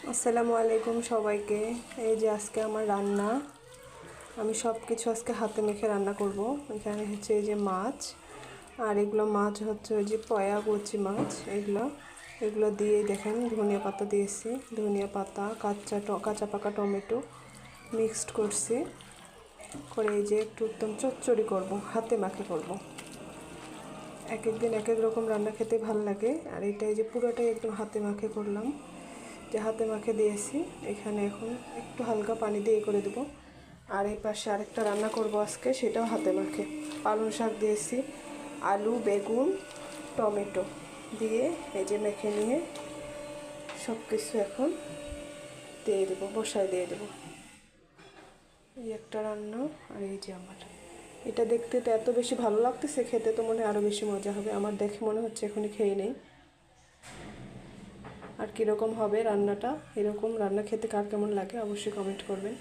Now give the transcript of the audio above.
আসসালামু আলাইকুম সবাইকে। এই যে আজকে আমার রান্না, আমি সব কিছু আজকে হাতে মেখে রান্না করব। এখানে হচ্ছে এই যে মাছ, আর এগুলো মাছ হচ্ছে ওই যে পয়া কচি মাছ। এগুলো দিয়ে দেখেন ধনিয়া পাতা দিয়েছি, ধনিয়া পাতা, কাঁচা পাকা টমেটো মিক্সড করছি করে এই যে একটু একদম চচ্চড়ি করব, হাতে মাখে করব। এক এক দিন এক এক রকম রান্না খেতে ভালো লাগে, আর এটা এই যে পুরোটাই একদম হাতে মাখে করলাম, যে হাতে মাখে দিয়েছি। এখানে এখন একটু হালকা পানি দিয়ে করে দেবো। আর এই পাশে আরেকটা রান্না করব আজকে, সেটাও হাতে মাখে। পালং শাক দিয়েছি, আলু, বেগুন, টমেটো দিয়ে এই যে মেখে নিয়ে সব কিছু এখন দিয়ে দেবো, বসায় দিয়ে দেবো। এই একটা রান্না। আর এই যে আমার এটা দেখতে তো এত বেশি ভালো লাগতেছে, খেতে তো মনে হয় আরও বেশি মজা হবে। আমার দেখে মনে হচ্ছে এখনই খেয়ে নেই। আর কীরকম হবে রান্নাটা, এরকম রান্না খেতে কার কেমন লাগে অবশ্যই কমেন্ট করবেন।